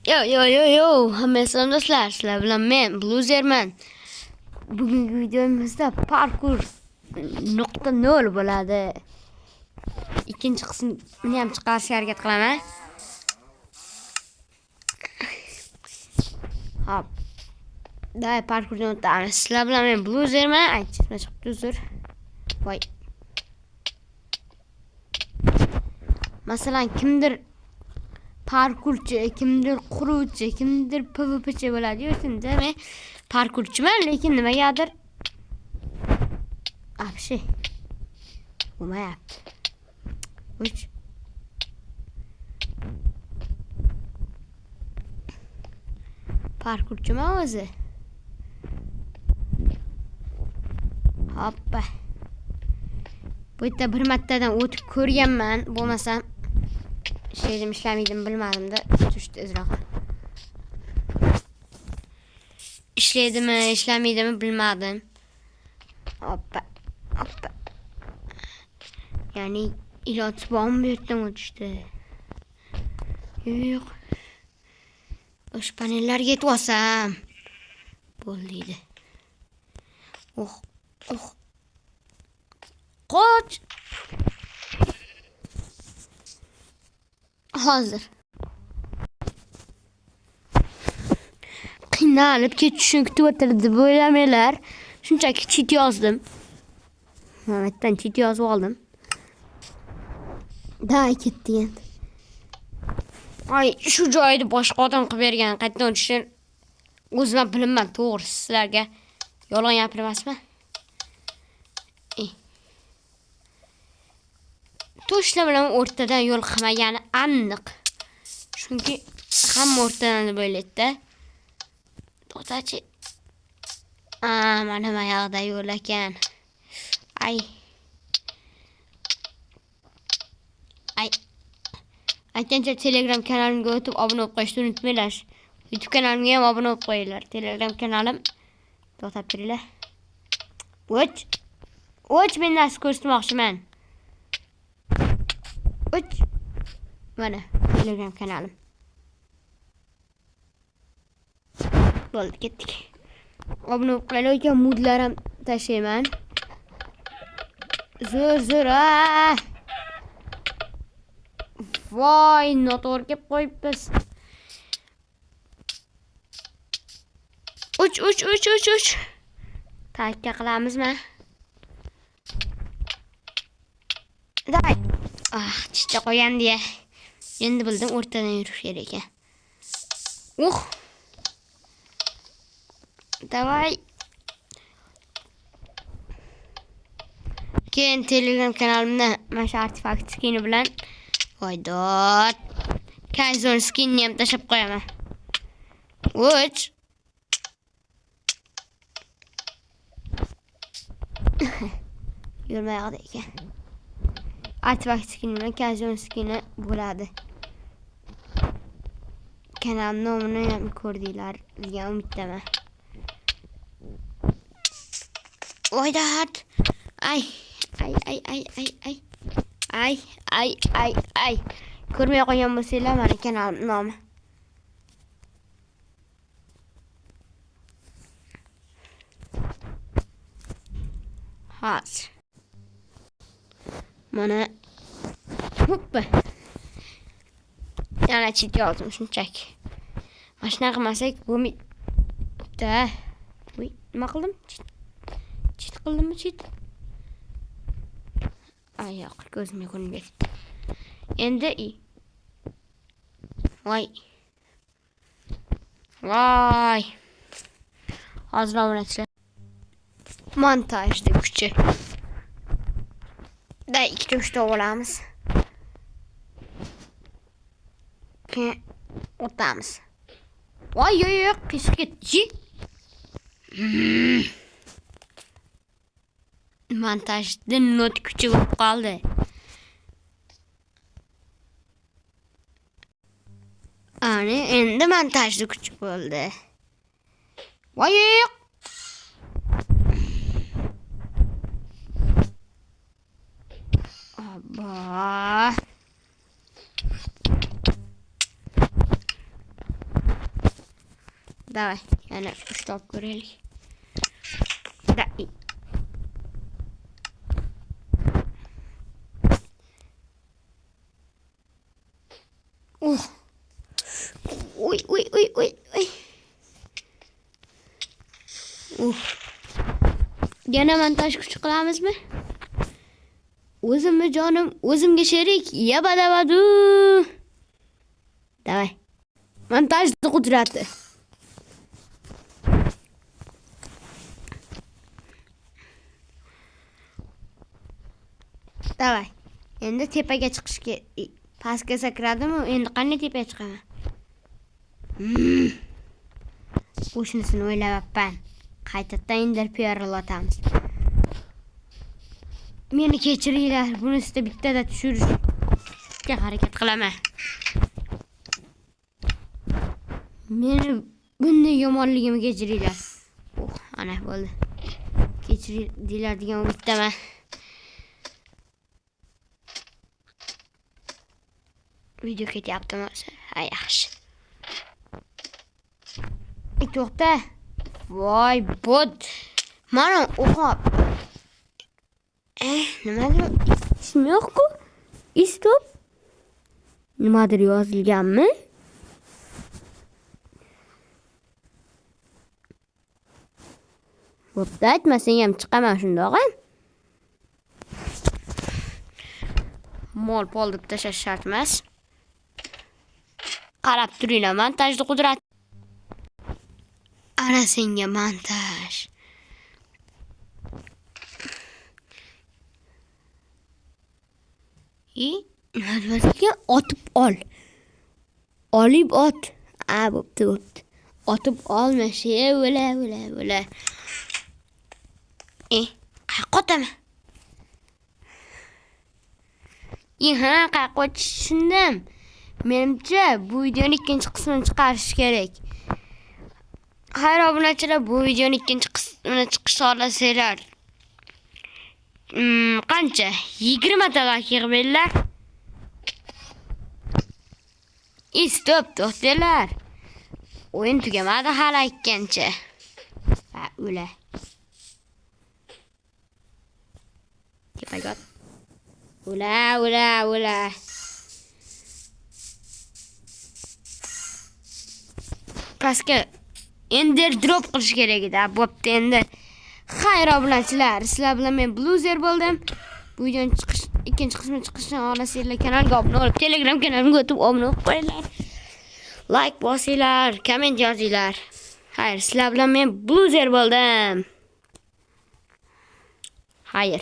Yo, hamma do'stlar, sizlar bilan men Bluzerman. Bugungi videomizda parkur nuqta 0 bo'ladi. Ikkinchi qismini ham chiqarishga harakat qilaman. Hop. Day parkurni o'tamiz. Sizlar bilan men Bluzerman. Aytishim chiqibdi, uzr. Voy. Masalan, kimdir parkurchi, kimdir quruvchi, kimdir PvPchi bo'ladi. Shunda men parkurchiman, lekin nimagadir apshi bo'lmayapti. Uch. Parkurchiman o'zi. Hoppa. Bu yerda bir martadan o'tib ko'rganman, bo'lmasam ishlamaydim bilmadim-da, tushdi izroq. İşleydimi, ishlamaydimi bilmadim. Hoppa. Yani iloji bormi bu yerdan o'tishdi? Yo'q. O'sha panellarga yetib olsam bo'ldi. Qoch. Hozir. Qiynalib ketishini kutib o'tirdi deb o'ylamanglar. Shunchaki cheat yozdim. Hayotdan cheat yozib oldim. Da ketdi endi. Ay, shu joyda boshqa odam qilib bergan. Qayerdan o'tishini o'zim ham bilmayman, to'g'ri. Sizlarga yolg'on gapirmasman. To'shlar bilan o'rtadan yo'l qilmagani aniq. Chunki hamma o'rtadan deb o'ylaydi-da. To'xtachi. Mana yoqda yo'l ekan. Aytgancha Telegram kanalimga o'tib obuna bo'lib qo'yishni unutmanglar. YouTube kanalimga ham obuna bo'lib qo'yinglar. Telegram kanalim to'xtab turinglar. Och men narsa ko'rsatmoqchiman. Mana Telegram kanalim. Bo'ldi, ketdik. Obuna bo'lib qo'yinglar, modlar ham tashlayman. Zo'r. Voy, noto'g'ri kelib qo'yibmiz. Uch. Takka qilamizmi? Day. Chicha qo'ygan deya. Endi bildim, o'rtadan yurish kerak ekan. Davay. Keyin Telegram kanalimda mana shu artefakt skini bilan voydot. Kaizen skinni ham tashlab qo'yaman. Yurmayapti ekan. Artefakt skini bilan Kaizen skini bo'ladi. Kanal nomini ham ko'rdinglar degan umiddaman. Voydot. Ay. Ko'rmay qo'ygan bo'lsanglar, mana kanalim nomi. Hozir. Mana hoppa. Yana cheat yozdim shunchaki. Mana shunaqa qilmasak bo'lmaydi. Voy, nima qildim? Cheat qildimmi? Yo'q, ko'zimga ko'rinmaydi. Endi voy. Hozir o'rnatishlar. Montajda kuchi. Da 2-3 ta olamiz. Keyin o'tamiz. Voy, yo'q, qishib ketdi. Montajda not kuchi bo'lib qoldi. Ana endi montajda kuchi bo'ldi. Voy. Abba. Davay, yana ushlab ko'raylik. Uy. Yana montaj kuchi qilamizmi? O'zimni jonim, o'zimga sherik. Yabadabadu. Davay. Montajning qudrati. Davay. Endi tepaga chiqishga pastga sakradimu, endi qanday tepaga chiqaman? O'shanisini o'ylayapman. Qaytadan interferlatamiz. Meni kechiringlar, bunisida bittada tushirishga harakat qilaman. Meni bunday yomonligimni kechiringlar. Ana bo'ldi. Kechiringlar degan umiddaman. Video ketyaptimi? Ha, yaxshi. To'xta. Voy, bot. Mana o'qib. Nimadir ismi yo'q-ku? Stop. Nimadir yozilganmi? Bo'pti, aytmasang ham chiqaman shundoq-a. Mol-pol deb tashlash shart emas. Qarab turinglar, montajni qudrat. Ana senga montaj. Nima otib ol. Olib ot. Bo'pti. Otib olma, o'la. Qayerga otaman? Qayerga otishdim? Menimcha bu videoning ikkinchi qismini chiqarish kerak. Xayr obunachilar, bu videoning ikkinchi qismini chiqishni xohlasanglar qancha? 20 ta like yig'inglar. Stop, to'xtanglar. O'yin tugamadi hali aytgancha. O'la. Tepaga. O'la. Pastga ender drop qilish kerak edi. Bo'pti endi. Xayr obunachilar, sizlar bilan men Bluzer bo'ldim. Bu videoning ikkinchi qismi chiqishini xohlasanglar kanalga obuna bo'lib, Telegram kanalimga o'tib obuna bo'lib qo'yinglar. Like bosinglar, komment yozinglar. Xayr, sizlar bilan men Bluzer bo'ldim. Xayr.